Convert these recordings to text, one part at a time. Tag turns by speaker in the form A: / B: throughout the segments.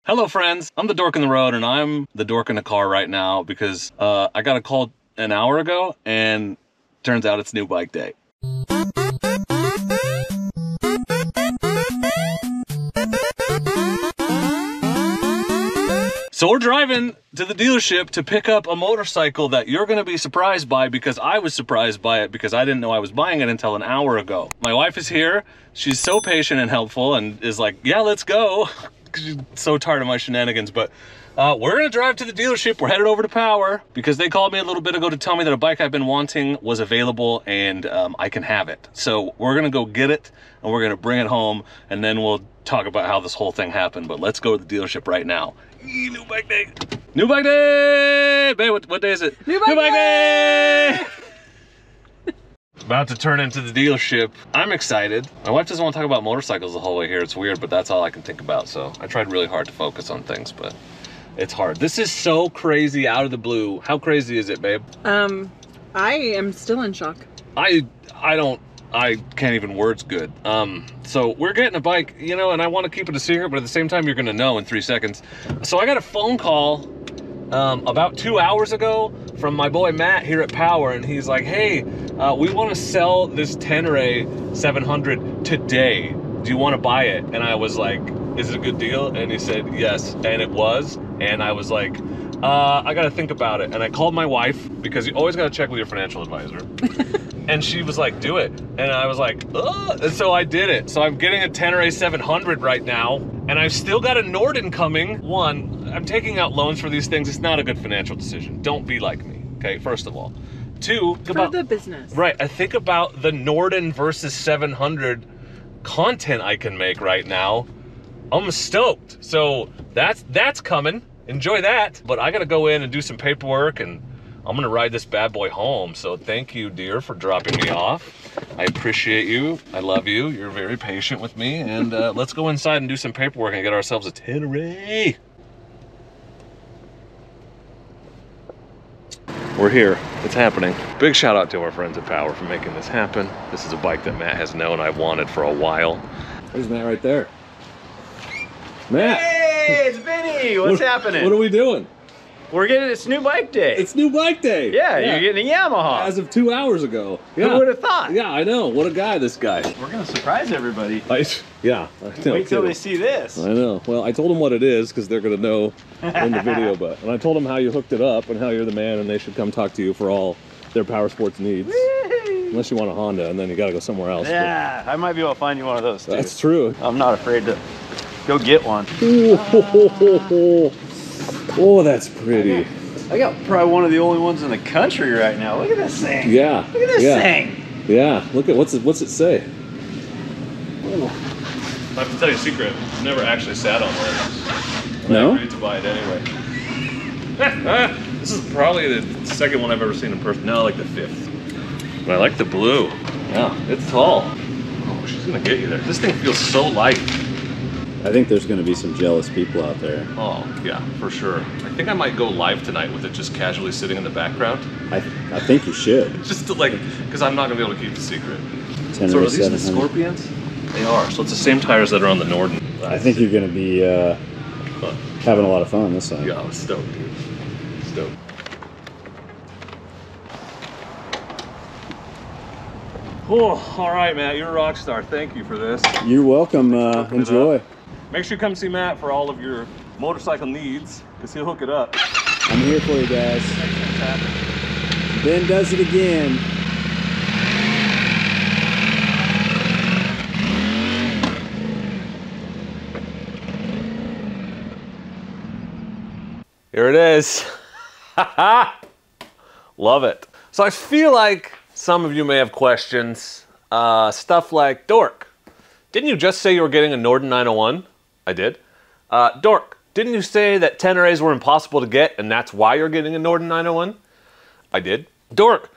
A: Hello friends, I'm the dork in the road and I'm the dork in the car right now because I got a call an hour ago and turns out it's new bike day. So we're driving to the dealership to pick up a motorcycle that you're gonna be surprised by because I was surprised by it because I didn't know I was buying it until an hour ago. My wife is here, she's so patient and helpful and is like, yeah, let's go. She's so tired of my shenanigans, but we're gonna drive to the dealership. We're headed over to Power because they called me a little bit ago to tell me that a bike I've been wanting was available and I can have it. So we're gonna go get it and we're gonna bring it home and then we'll talk about how this whole thing happened. But let's go to the dealership right now. New bike day! New bike day! Babe, what day is it?
B: New bike day!
A: About to turn into the dealership. I'm excited. My wife doesn't want to talk about motorcycles the whole way here. It's weird, but that's all I can think about. So I tried really hard to focus on things, but it's hard. This is so crazy out of the blue. How crazy is it, babe?
B: I am still in shock.
A: I can't even words good. So we're getting a bike, you know, and I want to keep it a secret, but at the same time, you're gonna know in 3 seconds. So I got a phone call about 2 hours ago from my boy Matt here at Power, and he's like, hey, we want to sell this Tenere 700 today. Do you want to buy it? And I was like, is it a good deal? And he said, yes, and it was. And I was like, I got to think about it. And I called my wife because you always got to check with your financial advisor. And she was like, do it. And I was like, ugh. And so I did it. So I'm getting a Tenere 700 right now. And I've still got a Norden coming. One, I'm taking out loans for these things. It's not a good financial decision. Don't be like me, okay, first of all. Two,
B: for the business.
A: Right, I think about the Norden versus 700 content I can make right now. I'm stoked. So that's coming. Enjoy that. But I gotta go in and do some paperwork and I'm gonna ride this bad boy home. So thank you, dear, for dropping me off. I appreciate you. I love you. You're very patient with me. And let's go inside and do some paperwork and get ourselves a Tenere. We're here. It's happening. Big shout out to our friends at Power for making this happen. This is a bike that Matt has known I've wanted for a while. There's Matt right there. Matt!
C: Hey, it's Vinny! What's happening?
A: What are we doing?
C: We're getting, it's new bike day.
A: It's new bike day.
C: Yeah, you're getting a Yamaha.
A: As of 2 hours ago. Yeah.
C: Who would have thought?
A: Yeah, I know. What a guy, this guy.
C: We're gonna surprise everybody.
A: Yeah.
C: Wait till they see this.
A: I know. Well, I told them what it is because they're gonna know in the video, and I told them how you hooked it up and how you're the man and they should come talk to you for all their power sports needs. Unless you want a Honda and then you gotta go somewhere else.
C: Yeah, I might be able to find you one of those too.
A: That's true.
C: I'm not afraid to go get one.
A: Oh, that's pretty.
C: I got probably one of the only ones in the country right now. Look at this thing.
A: Yeah.
C: Look at this thing.
A: Yeah. Look at what's it say? Ooh. I have to tell you a secret. I've never actually sat on one.
C: No?
A: I agreed to buy it anyway. This is probably the second one I've ever seen in person. No, like the fifth. But I like the blue. Yeah, it's tall. Oh, she's gonna get you there. This thing feels so light.
D: I think there's going to be some jealous people out there.
A: Oh, yeah, for sure. I think I might go live tonight with it just casually sitting in the background.
D: I think you should.
A: Just to like, because I'm not going to be able to keep the secret.
D: Tenere
A: So are these the
D: 700.
A: Scorpions? They are. So it's the same tires that are on the Norden.
D: I think you're going to be having a lot of fun this time.
A: Yeah, I'm stoked, dude. Stoked. Oh, all right, Matt. You're a rock star. Thank you for this.
D: You're welcome. Enjoy.
A: Make sure you come see Matt for all of your motorcycle needs, because he'll hook it up.
D: I'm here for you guys. Ben does it again.
A: Here it is. Love it. So I feel like some of you may have questions. Stuff like, Dork, didn't you just say you were getting a Norden 901? I did. Dork, didn't you say that Teneres were impossible to get and that's why you're getting a Norden 901? I did. Dork,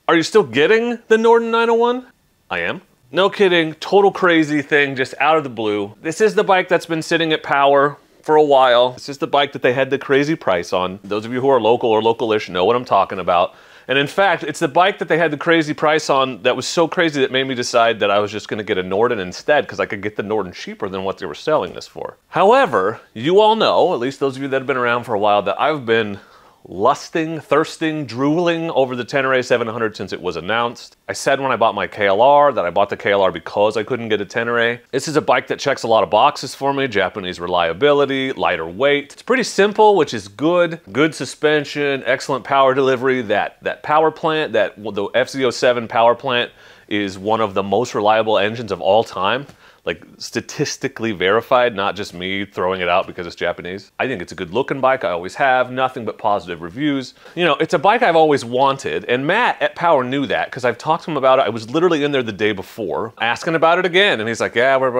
A: are you still getting the Norden 901? I am. No kidding, total crazy thing just out of the blue. This is the bike that's been sitting at Power for a while. It's just the bike that they had the crazy price on. Those of you who are local or local-ish know what I'm talking about. And in fact, it's the bike that they had the crazy price on that was so crazy that made me decide that I was just gonna get a Norden instead because I could get the Norden cheaper than what they were selling this for. However, you all know, at least those of you that have been around for a while, that I've been lusting, thirsting, drooling over the Tenere 700 since it was announced. I said when I bought my KLR that I bought the KLR because I couldn't get a Tenere. This is a bike that checks a lot of boxes for me. Japanese reliability, lighter weight. It's pretty simple, which is good. Good suspension, excellent power delivery. That power plant, the FZ07 power plant is one of the most reliable engines of all time. Like statistically verified, not just me throwing it out because it's Japanese. I think it's a good looking bike. I always have, nothing but positive reviews. You know, it's a bike I've always wanted, and Matt at Power knew that because I've talked to him about it. I was literally in there the day before asking about it again, and he's like, yeah, we've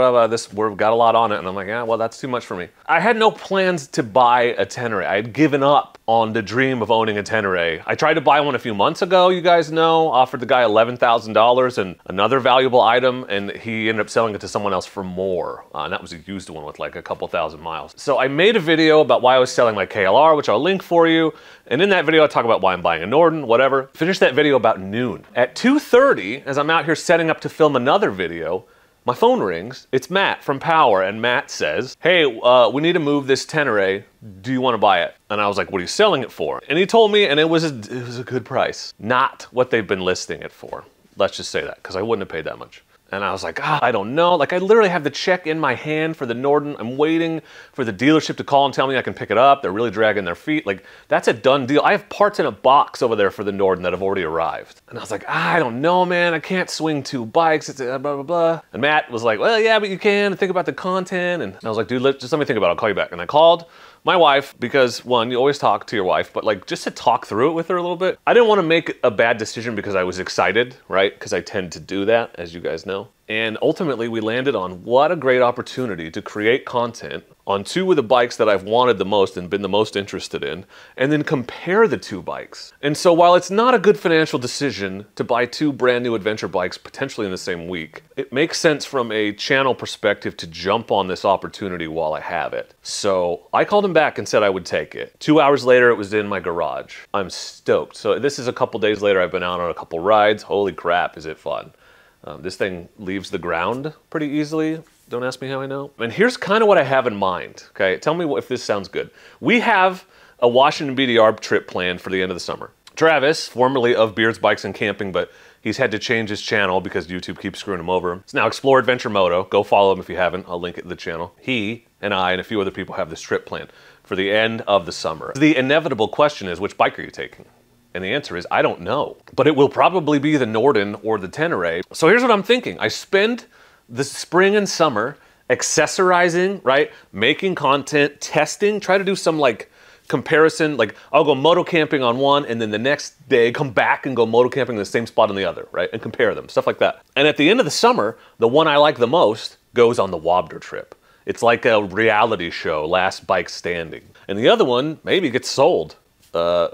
A: got a lot on it. And I'm like, yeah, well, that's too much for me. I had no plans to buy a Tenere. I had given up on the dream of owning a Tenere. I tried to buy one a few months ago, you guys know, offered the guy $11,000 and another valuable item, and he ended up selling it to someone else for more. And that was a used one with like a couple thousand miles. So I made a video about why I was selling my KLR, which I'll link for you. And in that video, I talk about why I'm buying a Norden, whatever. Finished that video about noon. At 2:30, as I'm out here setting up to film another video, my phone rings. It's Matt from Power, and Matt says, hey, we need to move this Tenere. Do you want to buy it? And I was like, what are you selling it for? And he told me, and it was a good price. Not what they've been listing it for. Let's just say that, because I wouldn't have paid that much. And I was like, I don't know. Like, I literally have the check in my hand for the Norden. I'm waiting for the dealership to call and tell me I can pick it up. They're really dragging their feet. Like, that's a done deal. I have parts in a box over there for the Norden that have already arrived. And I was like, I don't know, man. I can't swing two bikes. It's blah, blah, blah. And Matt was like, well, yeah, but you can. Think about the content. And I was like, dude, just let me think about it. I'll call you back. And I called my wife because, one, you always talk to your wife, but like just to talk through it with her a little bit. I didn't want to make a bad decision because I was excited, right? Because I tend to do that, as you guys know. And ultimately, we landed on what a great opportunity to create content on two of the bikes that I've wanted the most and been the most interested in, and then compare the two bikes. And so while it's not a good financial decision to buy two brand new adventure bikes potentially in the same week, it makes sense from a channel perspective to jump on this opportunity while I have it. So I called him back and said I would take it. 2 hours later, it was in my garage. I'm stoked. So this is a couple days later. I've been out on a couple rides. Holy crap, is it fun. This thing leaves the ground pretty easily. Don't ask me how I know. And here's kind of what I have in mind, okay? Tell me if this sounds good. We have a Washington BDR trip planned for the end of the summer. Travis, formerly of Beards Bikes and Camping, but he's had to change his channel because YouTube keeps screwing him over. It's now Explore Adventure Moto. Go follow him if you haven't. I'll link it in the channel. He and I and a few other people have this trip planned for the end of the summer. The inevitable question is, which bike are you taking? And the answer is, I don't know. But it will probably be the Norden or the Tenere. So here's what I'm thinking. I spend the spring and summer accessorizing, right? Making content, testing, try to do some like comparison. Like I'll go moto camping on one and then the next day come back and go moto camping in the same spot on the other, right? And compare them, stuff like that. And at the end of the summer, the one I like the most goes on the Wobder trip. It's like a reality show, last bike standing. And the other one maybe gets sold.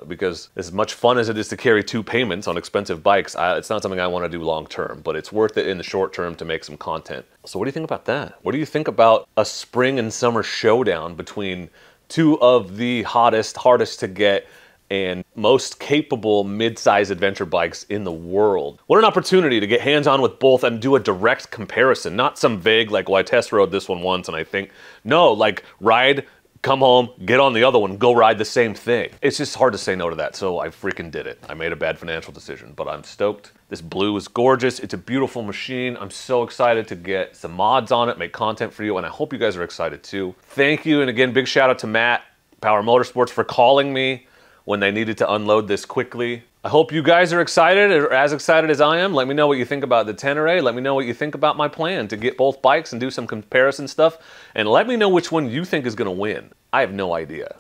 A: Because as much fun as it is to carry two payments on expensive bikes, it's not something I want to do long term, but it's worth it in the short term to make some content. So what do you think about that? What do you think about a spring and summer showdown between two of the hottest, hardest to get, and most capable mid-size adventure bikes in the world? What an opportunity to get hands-on with both and do a direct comparison, not some vague like, well, I test rode this one once and I think, no, like ride, come home, get on the other one, go ride the same thing. It's just hard to say no to that, so I freaking did it. I made a bad financial decision, but I'm stoked. This blue is gorgeous. It's a beautiful machine. I'm so excited to get some mods on it, make content for you, and I hope you guys are excited too. Thank you, and again, big shout out to Matt, Power Motorsports, for calling me when they needed to unload this quickly. I hope you guys are excited, or as excited as I am. Let me know what you think about the Tenere. Let me know what you think about my plan to get both bikes and do some comparison stuff. And let me know which one you think is gonna win. I have no idea.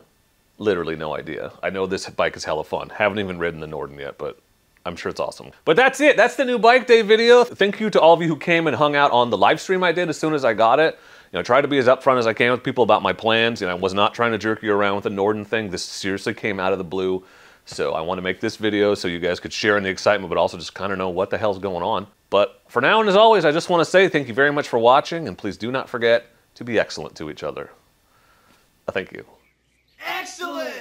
A: Literally no idea. I know this bike is hella fun. Haven't even ridden the Norden yet, but I'm sure it's awesome. But that's it. That's the new bike day video. Thank you to all of you who came and hung out on the live stream I did as soon as I got it. You know, try to be as upfront as I can with people about my plans. You know, I was not trying to jerk you around with the Norden thing. This seriously came out of the blue. So I want to make this video so you guys could share in the excitement, but also just kind of know what the hell's going on. But for now, and as always, I just want to say thank you very much for watching, and please do not forget to be excellent to each other. Thank you.
E: Excellent!